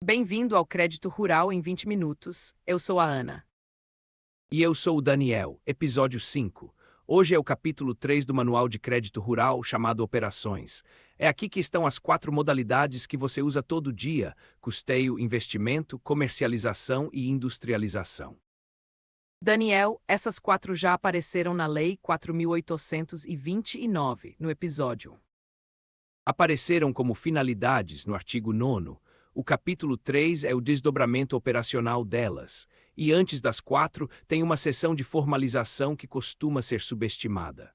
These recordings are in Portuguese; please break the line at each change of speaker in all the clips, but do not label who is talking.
Bem-vindo ao Crédito Rural em 20 minutos. Eu sou a Ana.
E eu sou o Daniel, episódio 5. Hoje é o capítulo 3 do Manual de Crédito Rural, chamado Operações. É aqui que estão as 4 modalidades que você usa todo dia: custeio, investimento, comercialização e industrialização.
Daniel, essas 4 já apareceram na Lei 4.829, no episódio 1.
Apareceram como finalidades no artigo 9º. O capítulo 3 é o desdobramento operacional delas, e antes das 4 tem uma seção de formalização que costuma ser subestimada.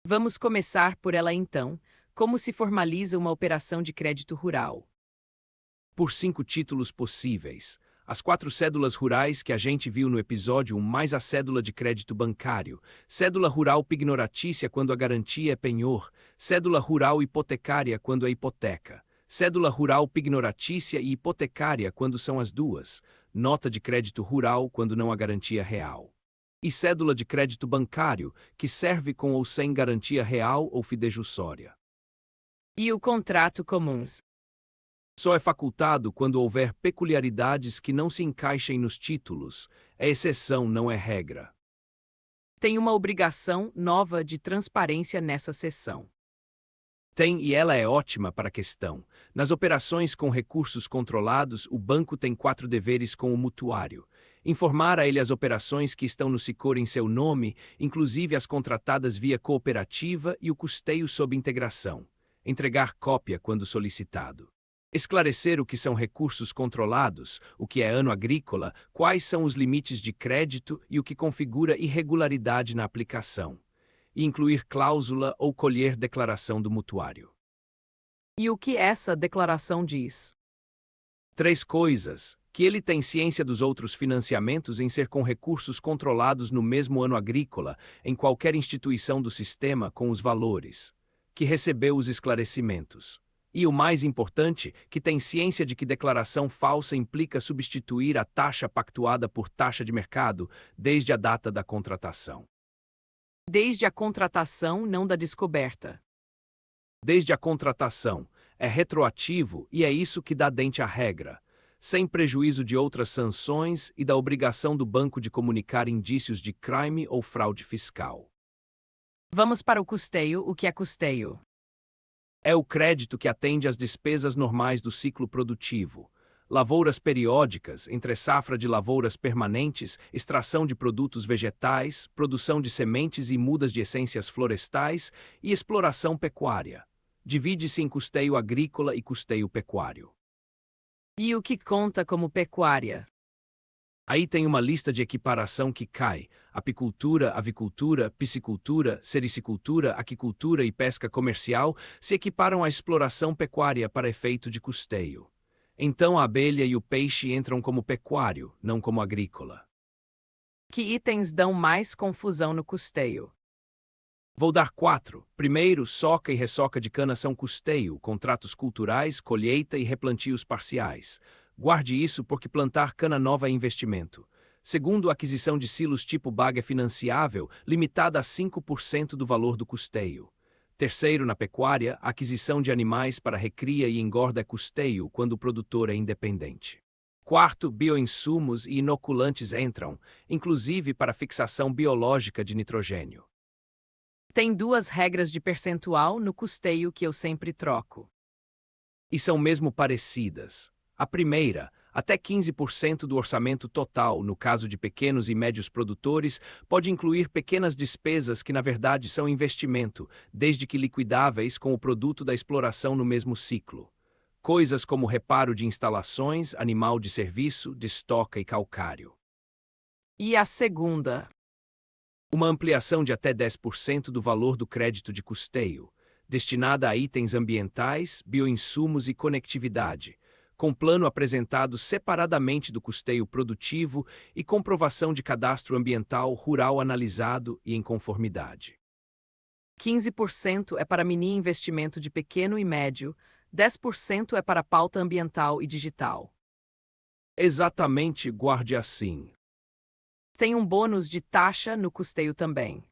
Vamos começar por ela então. Como se formaliza uma operação de crédito rural?
Por 5 títulos possíveis. As 4 cédulas rurais que a gente viu no episódio 1, mais a cédula de crédito bancário, cédula rural pignoratícia quando a garantia é penhor, cédula rural hipotecária quando é hipoteca, cédula rural pignoratícia e hipotecária quando são as duas, nota de crédito rural quando não há garantia real. E cédula de crédito bancário, que serve com ou sem garantia real ou fidejussória.
E o contrato comuns?
Só é facultado quando houver peculiaridades que não se encaixem nos títulos. É exceção, não é regra.
Tem uma obrigação nova de transparência nessa seção.
Tem, e ela é ótima para a questão. Nas operações com recursos controlados, o banco tem 4 deveres com o mutuário: informar a ele as operações que estão no SICOR em seu nome, inclusive as contratadas via cooperativa e o custeio sob integração; entregar cópia quando solicitado; esclarecer o que são recursos controlados, o que é ano agrícola, quais são os limites de crédito e o que configura irregularidade na aplicação; e incluir cláusula ou colher declaração do mutuário.
E o que essa declaração diz?
3 coisas: que ele tem ciência dos outros financiamentos em ser com recursos controlados no mesmo ano agrícola, em qualquer instituição do sistema com os valores; que recebeu os esclarecimentos. E o mais importante, que tem ciência de que declaração falsa implica substituir a taxa pactuada por taxa de mercado desde a data da contratação.
Desde a contratação, não da descoberta.
Desde a contratação. É retroativo e é isso que dá dente à regra, sem prejuízo de outras sanções e da obrigação do banco de comunicar indícios de crime ou fraude fiscal.
Vamos para o custeio. O que é custeio?
É o crédito que atende às despesas normais do ciclo produtivo: lavouras periódicas, entre-safra de lavouras permanentes, extração de produtos vegetais, produção de sementes e mudas de essências florestais e exploração pecuária. Divide-se em custeio agrícola e custeio pecuário.
E o que conta como pecuária?
Aí tem uma lista de equiparação que cai: apicultura, avicultura, piscicultura, sericicultura, aquicultura e pesca comercial se equiparam à exploração pecuária para efeito de custeio. Então a abelha e o peixe entram como pecuário, não como agrícola.
Que itens dão mais confusão no custeio?
Vou dar 4. Primeiro, soca e ressoca de cana são custeio, contratos culturais, colheita e replantios parciais. Guarde isso porque plantar cana nova é investimento. Segundo, aquisição de silos tipo baga é financiável, limitada a 5% do valor do custeio. Terceiro, na pecuária, a aquisição de animais para recria e engorda é custeio quando o produtor é independente. Quarto, bioinsumos e inoculantes entram, inclusive para fixação biológica de nitrogênio.
Tem 2 regras de percentual no custeio que eu sempre troco.
E são mesmo parecidas. A primeira, até 15% do orçamento total, no caso de pequenos e médios produtores, pode incluir pequenas despesas que na verdade são investimento, desde que liquidáveis com o produto da exploração no mesmo ciclo. Coisas como reparo de instalações, animal de serviço, de estoca e calcário.
E a segunda?
Uma ampliação de até 10% do valor do crédito de custeio, destinada a itens ambientais, bioinsumos e conectividade, com plano apresentado separadamente do custeio produtivo e comprovação de cadastro ambiental rural analisado e em conformidade.
15% é para mini investimento de pequeno e médio, 10% é para pauta ambiental e digital.
Exatamente, guarde assim.
Tem um bônus de taxa no custeio também.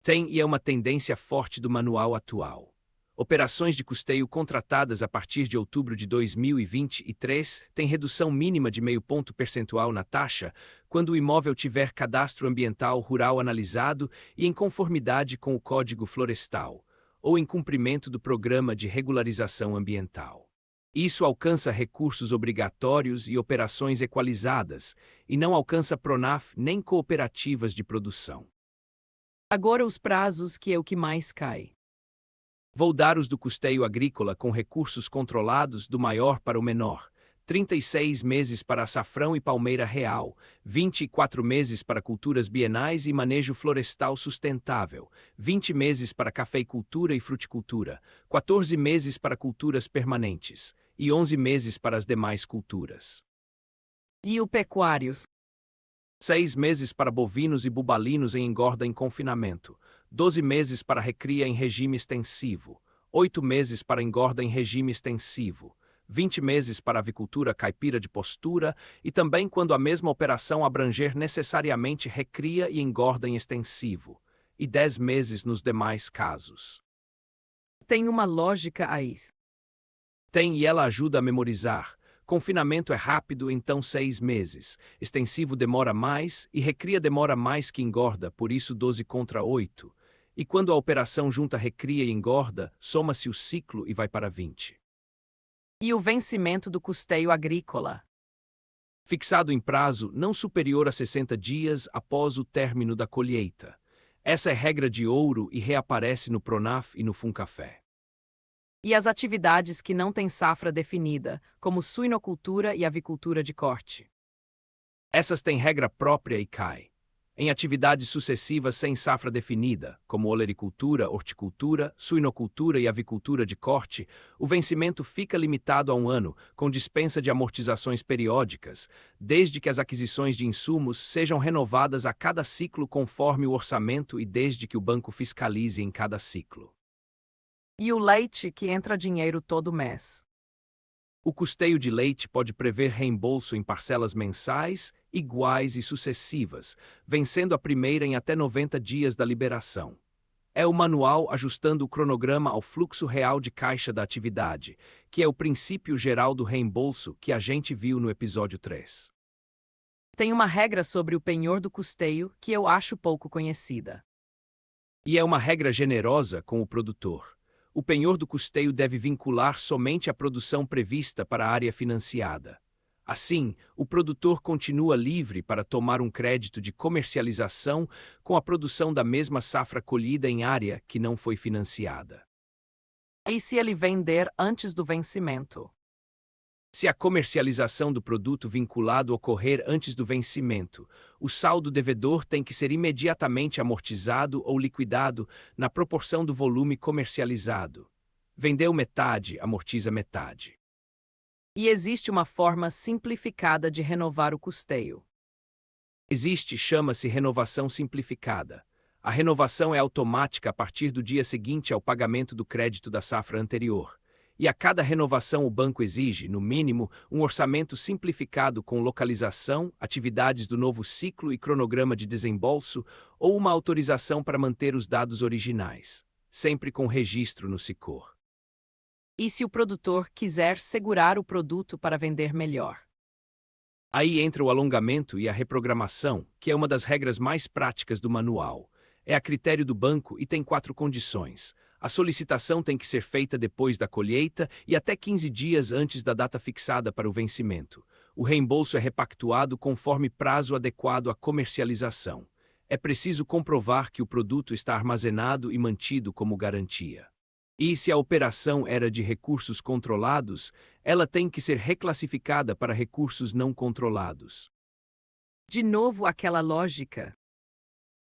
Tem, e é uma tendência forte do manual atual. Operações de custeio contratadas a partir de outubro de 2023 têm redução mínima de 0,5 ponto percentual na taxa quando o imóvel tiver cadastro ambiental rural analisado e em conformidade com o Código Florestal, ou em cumprimento do Programa de Regularização Ambiental. Isso alcança recursos obrigatórios e operações equalizadas, e não alcança PRONAF nem cooperativas de produção.
Agora os prazos, que é o que mais cai.
Vou dar os do custeio agrícola com recursos controlados do maior para o menor. 36 meses para açafrão e palmeira real, 24 meses para culturas bienais e manejo florestal sustentável, 20 meses para cafeicultura e fruticultura, 14 meses para culturas permanentes e 11 meses para as demais culturas.
E o pecuários?
6 meses para bovinos e bubalinos em engorda em confinamento, 12 meses para recria em regime extensivo, 8 meses para engorda em regime extensivo, 20 meses para avicultura caipira de postura e também quando a mesma operação abranger necessariamente recria e engorda em extensivo, e 10 meses nos demais casos.
Tem uma lógica a isso.
Tem, e ela ajuda a memorizar. Confinamento é rápido, então 6 meses. Extensivo demora mais e recria demora mais que engorda, por isso 12 contra 8. E quando a operação junta recria e engorda, soma-se o ciclo e vai para 20.
E o vencimento do custeio agrícola?
Fixado em prazo não superior a 60 dias após o término da colheita. Essa é regra de ouro e reaparece no PRONAF e no FUNCAFÉ.
E as atividades que não têm safra definida, como suinocultura e avicultura de corte?
Essas têm regra própria e cai. Em atividades sucessivas sem safra definida, como olericultura, horticultura, suinocultura e avicultura de corte, o vencimento fica limitado a 1 ano, com dispensa de amortizações periódicas, desde que as aquisições de insumos sejam renovadas a cada ciclo conforme o orçamento e desde que o banco fiscalize em cada ciclo.
E o leite, que entra dinheiro todo mês?
O custeio de leite pode prever reembolso em parcelas mensais, iguais e sucessivas, vencendo a primeira em até 90 dias da liberação. É o manual ajustando o cronograma ao fluxo real de caixa da atividade, que é o princípio geral do reembolso que a gente viu no episódio 3.
Tem uma regra sobre o penhor do custeio que eu acho pouco conhecida.
E é uma regra generosa com o produtor. O penhor do custeio deve vincular somente a produção prevista para a área financiada. Assim, o produtor continua livre para tomar um crédito de comercialização com a produção da mesma safra colhida em área que não foi financiada.
E se ele vender antes do vencimento?
Se a comercialização do produto vinculado ocorrer antes do vencimento, o saldo devedor tem que ser imediatamente amortizado ou liquidado na proporção do volume comercializado. Vendeu metade, amortiza metade.
E existe uma forma simplificada de renovar o custeio?
Existe, chama-se renovação simplificada. A renovação é automática a partir do dia seguinte ao pagamento do crédito da safra anterior. E a cada renovação o banco exige, no mínimo, um orçamento simplificado com localização, atividades do novo ciclo e cronograma de desembolso, ou uma autorização para manter os dados originais, sempre com registro no SICOR.
E se o produtor quiser segurar o produto para vender melhor?
Aí entra o alongamento e a reprogramação, que é uma das regras mais práticas do manual. É a critério do banco e tem 4 condições. A solicitação tem que ser feita depois da colheita e até 15 dias antes da data fixada para o vencimento. O reembolso é repactuado conforme prazo adequado à comercialização. É preciso comprovar que o produto está armazenado e mantido como garantia. E se a operação era de recursos controlados, ela tem que ser reclassificada para recursos não controlados.
De novo aquela lógica.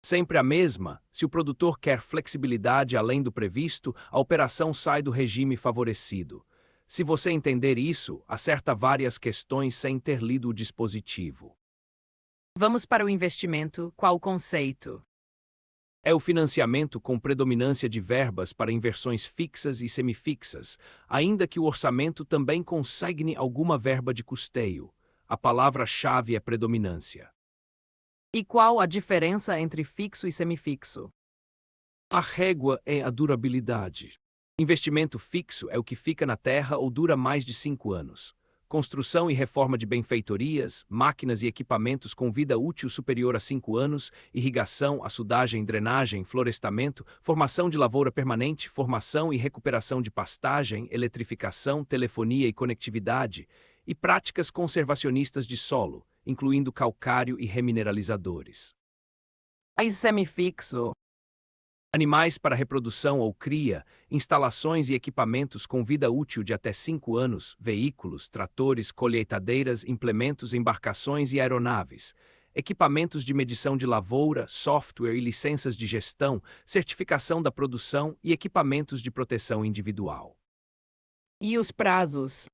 Sempre a mesma, se o produtor quer flexibilidade além do previsto, a operação sai do regime favorecido. Se você entender isso, acerta várias questões sem ter lido o dispositivo.
Vamos para o investimento, qual o conceito?
É o financiamento com predominância de verbas para inversões fixas e semifixas, ainda que o orçamento também consigne alguma verba de custeio. A palavra-chave é predominância.
E qual a diferença entre fixo e semifixo?
A régua é a durabilidade. Investimento fixo é o que fica na terra ou dura mais de 5 anos. Construção e reforma de benfeitorias, máquinas e equipamentos com vida útil superior a 5 anos, irrigação, açudagem, drenagem, florestamento, formação de lavoura permanente, formação e recuperação de pastagem, eletrificação, telefonia e conectividade, e práticas conservacionistas de solo, incluindo calcário e remineralizadores.
E semifixo.
Animais para reprodução ou cria, instalações e equipamentos com vida útil de até 5 anos, veículos, tratores, colheitadeiras, implementos, embarcações e aeronaves, equipamentos de medição de lavoura, software e licenças de gestão, certificação da produção e equipamentos de proteção individual.
E os prazos?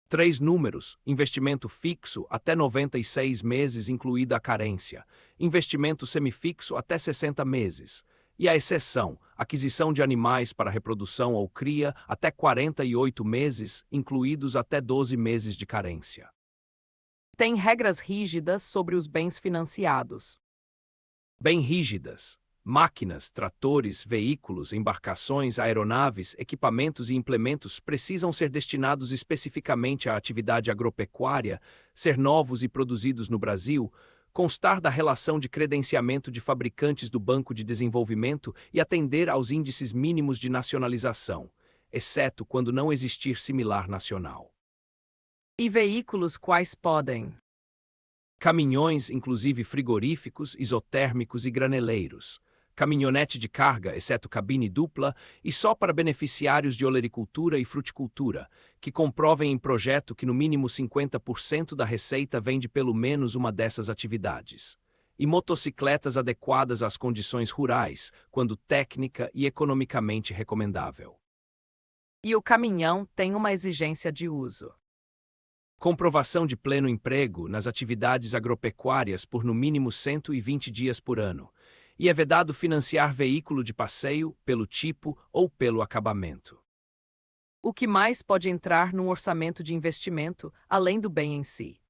3 números: investimento fixo até 96 meses, incluída a carência, investimento semifixo até 60 meses. E a exceção, aquisição de animais para reprodução ou cria até 48 meses, incluídos até 12 meses de carência.
Tem regras rígidas sobre os bens financiados.
Bem rígidas. Máquinas, tratores, veículos, embarcações, aeronaves, equipamentos e implementos precisam ser destinados especificamente à atividade agropecuária, ser novos e produzidos no Brasil, constar da relação de credenciamento de fabricantes do Banco de Desenvolvimento e atender aos índices mínimos de nacionalização, exceto quando não existir similar nacional.
E veículos quais podem?
Caminhões, inclusive frigoríficos, isotérmicos e graneleiros. Caminhonete de carga, exceto cabine dupla, e só para beneficiários de olericultura e fruticultura, que comprovem em projeto que no mínimo 50% da receita vem de pelo menos uma dessas atividades. E motocicletas adequadas às condições rurais, quando técnica e economicamente recomendável.
E o caminhão tem uma exigência de uso.
Comprovação de pleno emprego nas atividades agropecuárias por no mínimo 120 dias por ano. E é vedado financiar veículo de passeio, pelo tipo ou pelo acabamento.
O que mais pode entrar num orçamento de investimento, além do bem em si?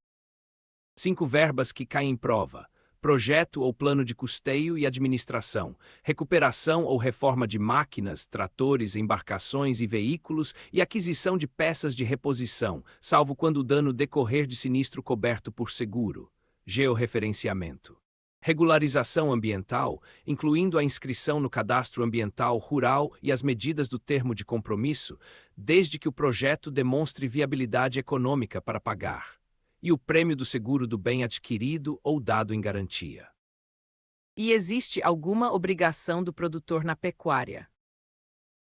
5 verbas que caem em prova: projeto ou plano de custeio e administração, recuperação ou reforma de máquinas, tratores, embarcações e veículos e aquisição de peças de reposição, salvo quando o dano decorrer de sinistro coberto por seguro. Georreferenciamento. Regularização ambiental, incluindo a inscrição no Cadastro Ambiental Rural e as medidas do termo de compromisso, desde que o projeto demonstre viabilidade econômica para pagar. E o prêmio do seguro do bem adquirido ou dado em garantia.
E existe alguma obrigação do produtor na pecuária?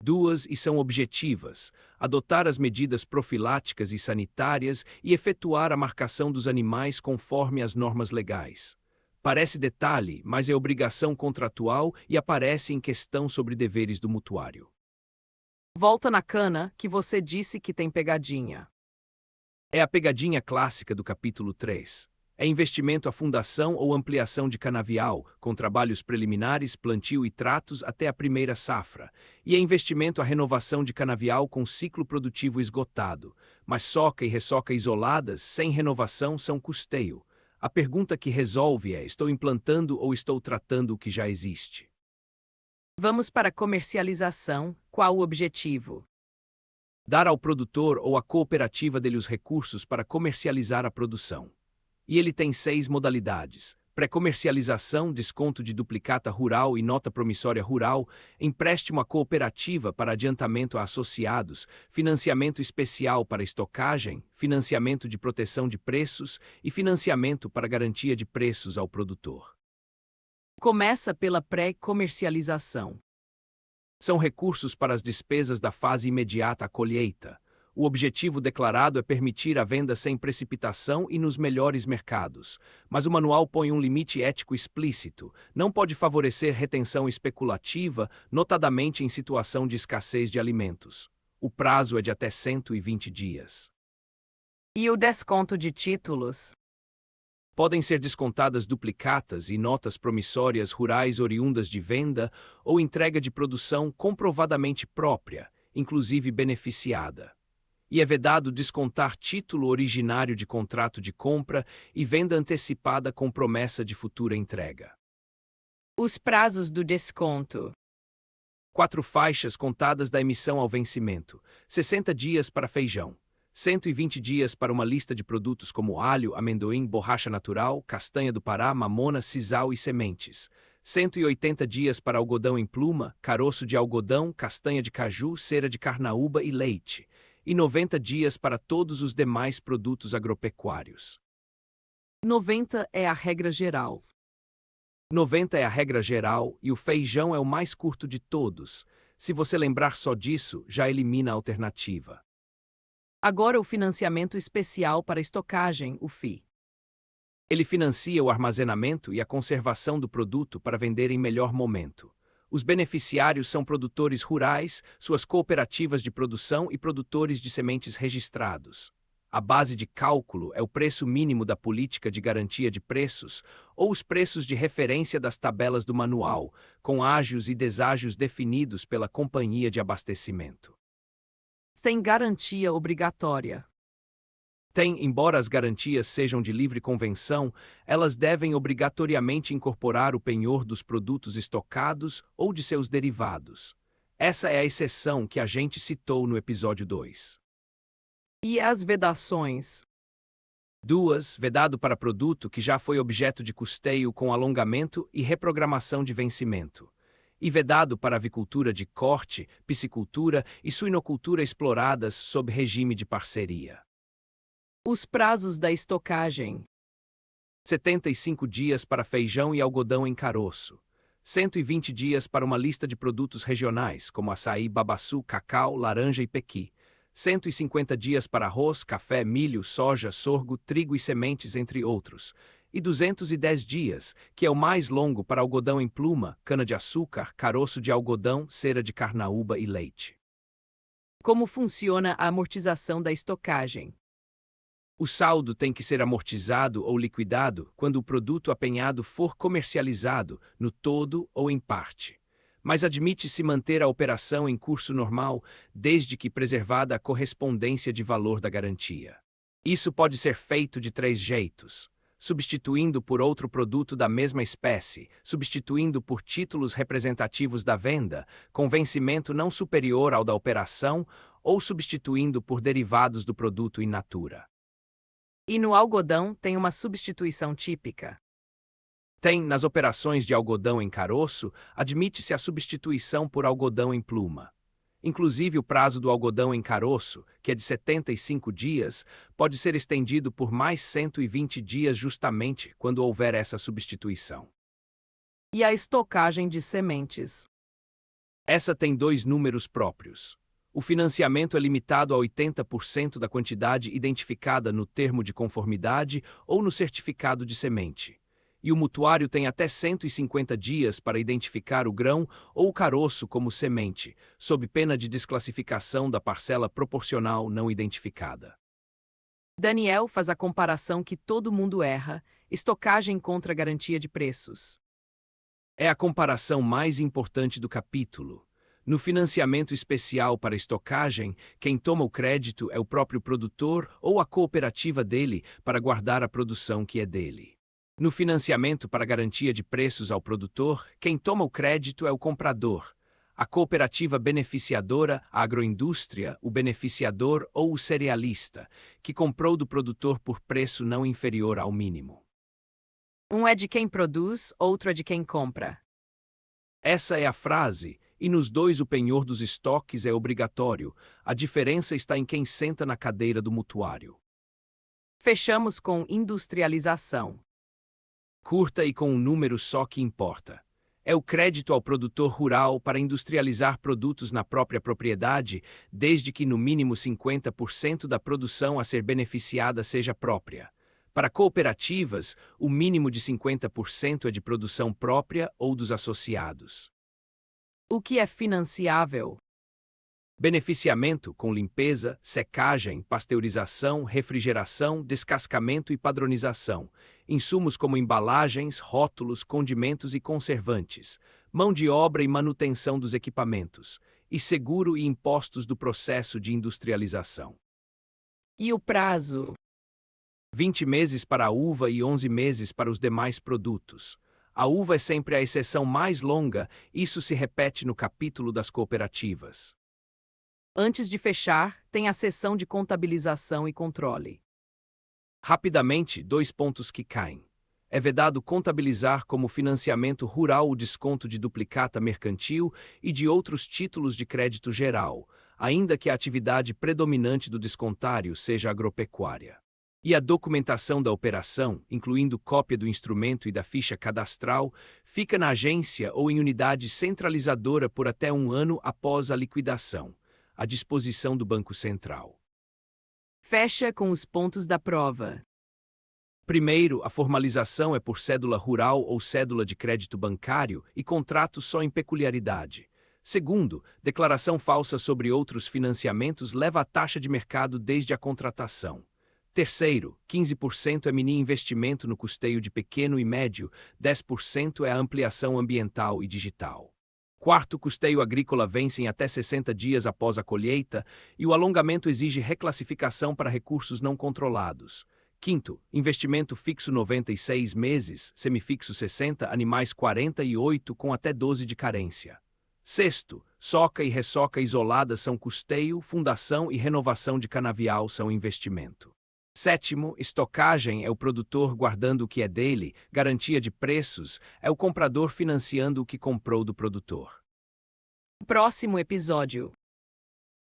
2 e são objetivas: adotar as medidas profiláticas e sanitárias e efetuar a marcação dos animais conforme as normas legais. Parece detalhe, mas é obrigação contratual e aparece em questão sobre deveres do mutuário.
Volta na cana, que você disse que tem pegadinha.
É a pegadinha clássica do capítulo 3. É investimento à fundação ou ampliação de canavial, com trabalhos preliminares, plantio e tratos até a primeira safra. E é investimento à renovação de canavial com ciclo produtivo esgotado. Mas soca e ressoca isoladas, sem renovação, são custeio. A pergunta que resolve é: estou implantando ou estou tratando o que já existe?
Vamos para a comercialização. Qual o objetivo?
Dar ao produtor ou à cooperativa dele os recursos para comercializar a produção. E ele tem 6 modalidades: pré-comercialização, desconto de duplicata rural e nota promissória rural, empréstimo à cooperativa para adiantamento a associados, financiamento especial para estocagem, financiamento de proteção de preços e financiamento para garantia de preços ao produtor.
Começa pela pré-comercialização.
São recursos para as despesas da fase imediata à colheita. O objetivo declarado é permitir a venda sem precipitação e nos melhores mercados. Mas o manual põe um limite ético explícito. Não pode favorecer retenção especulativa, notadamente em situação de escassez de alimentos. O prazo é de até 120 dias.
E o desconto de títulos?
Podem ser descontadas duplicatas e notas promissórias rurais oriundas de venda ou entrega de produção comprovadamente própria, inclusive beneficiada. E é vedado descontar título originário de contrato de compra e venda antecipada com promessa de futura entrega.
Os prazos do desconto.
4 faixas contadas da emissão ao vencimento, 60 dias para feijão, 120 dias para uma lista de produtos como alho, amendoim, borracha natural, castanha do Pará, mamona, sisal e sementes, 180 dias para algodão em pluma, caroço de algodão, castanha de caju, cera de carnaúba e leite, e 90 dias para todos os demais produtos agropecuários.
90 é a regra geral.
90 é a regra geral e o feijão é o mais curto de todos. Se você lembrar só disso, já elimina a alternativa.
Agora o financiamento especial para estocagem, o FI.
Ele financia o armazenamento e a conservação do produto para vender em melhor momento. Os beneficiários são produtores rurais, suas cooperativas de produção e produtores de sementes registrados. A base de cálculo é o preço mínimo da política de garantia de preços ou os preços de referência das tabelas do manual, com ágios e deságios definidos pela companhia de abastecimento.
Sem garantia obrigatória.
Embora as garantias sejam de livre convenção, elas devem obrigatoriamente incorporar o penhor dos produtos estocados ou de seus derivados. Essa é a exceção que a gente citou no episódio 2.
E as vedações?
2. Vedado para produto que já foi objeto de custeio com alongamento e reprogramação de vencimento. E vedado para avicultura de corte, piscicultura e suinocultura exploradas sob regime de parceria.
Os prazos da estocagem.
75 dias para feijão e algodão em caroço. 120 dias para uma lista de produtos regionais, como açaí, babaçu, cacau, laranja e pequi. 150 dias para arroz, café, milho, soja, sorgo, trigo e sementes, entre outros. E 210 dias, que é o mais longo, para algodão em pluma, cana-de-açúcar, caroço de algodão, cera de carnaúba e leite.
Como funciona a amortização da estocagem?
O saldo tem que ser amortizado ou liquidado quando o produto apenhado for comercializado, no todo ou em parte. Mas admite-se manter a operação em curso normal, desde que preservada a correspondência de valor da garantia. Isso pode ser feito de 3 jeitos: substituindo por outro produto da mesma espécie, substituindo por títulos representativos da venda, com vencimento não superior ao da operação, ou substituindo por derivados do produto in natura.
E no algodão tem uma substituição típica?
Nas operações de algodão em caroço, admite-se a substituição por algodão em pluma. Inclusive, o prazo do algodão em caroço, que é de 75 dias, pode ser estendido por mais 120 dias justamente quando houver essa substituição.
E a estocagem de sementes?
Essa tem 2 números próprios. O financiamento é limitado a 80% da quantidade identificada no termo de conformidade ou no certificado de semente. E o mutuário tem até 150 dias para identificar o grão ou o caroço como semente, sob pena de desclassificação da parcela proporcional não identificada.
Daniel faz a comparação que todo mundo erra: estocagem contra garantia de preços.
É a comparação mais importante do capítulo. No financiamento especial para estocagem, quem toma o crédito é o próprio produtor ou a cooperativa dele para guardar a produção que é dele. No financiamento para garantia de preços ao produtor, quem toma o crédito é o comprador, a cooperativa beneficiadora, a agroindústria, o beneficiador ou o cerealista, que comprou do produtor por preço não inferior ao mínimo.
Um é de quem produz, outro é de quem compra.
Essa é a frase, e nos 2 o penhor dos estoques é obrigatório, a diferença está em quem senta na cadeira do mutuário.
Fechamos com industrialização.
Curta e com um número só que importa. É o crédito ao produtor rural para industrializar produtos na própria propriedade, desde que no mínimo 50% da produção a ser beneficiada seja própria. Para cooperativas, o mínimo de 50% é de produção própria ou dos associados.
O que é financiável?
Beneficiamento com limpeza, secagem, pasteurização, refrigeração, descascamento e padronização, insumos como embalagens, rótulos, condimentos e conservantes, mão de obra e manutenção dos equipamentos, e seguro e impostos do processo de industrialização.
E o prazo?
20 meses para a uva e 11 meses para os demais produtos. A uva é sempre a exceção mais longa, isso se repete no capítulo das cooperativas.
Antes de fechar, tem a seção de contabilização e controle.
Rapidamente, 2 pontos que caem. É vedado contabilizar como financiamento rural o desconto de duplicata mercantil e de outros títulos de crédito geral, ainda que a atividade predominante do descontário seja agropecuária. E a documentação da operação, incluindo cópia do instrumento e da ficha cadastral, fica na agência ou em unidade centralizadora por até 1 ano após a liquidação, à disposição do Banco Central.
Fecha com os pontos da prova.
Primeiro, a formalização é por cédula rural ou cédula de crédito bancário e contrato só em peculiaridade. Segundo, declaração falsa sobre outros financiamentos leva a taxa de mercado desde a contratação. Terceiro, 15% é mini investimento no custeio de pequeno e médio, 10% é a ampliação ambiental e digital. Quarto, custeio agrícola vence em até 60 dias após a colheita e o alongamento exige reclassificação para recursos não controlados. Quinto, investimento fixo 96 meses, semifixo 60, animais 48 com até 12 de carência. Sexto, soca e ressoca isoladas são custeio, fundação e renovação de canavial são investimento. Sétimo, estocagem é o produtor guardando o que é dele, garantia de preços é o comprador financiando o que comprou do produtor.
Próximo episódio.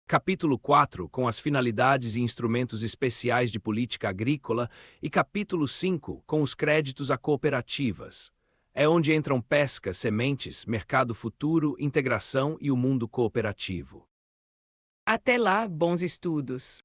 Capítulo 4, com as finalidades e instrumentos especiais de política agrícola, e capítulo 5, com os créditos a cooperativas. É onde entram pesca, sementes, mercado futuro, integração e o mundo cooperativo.
Até lá, bons estudos!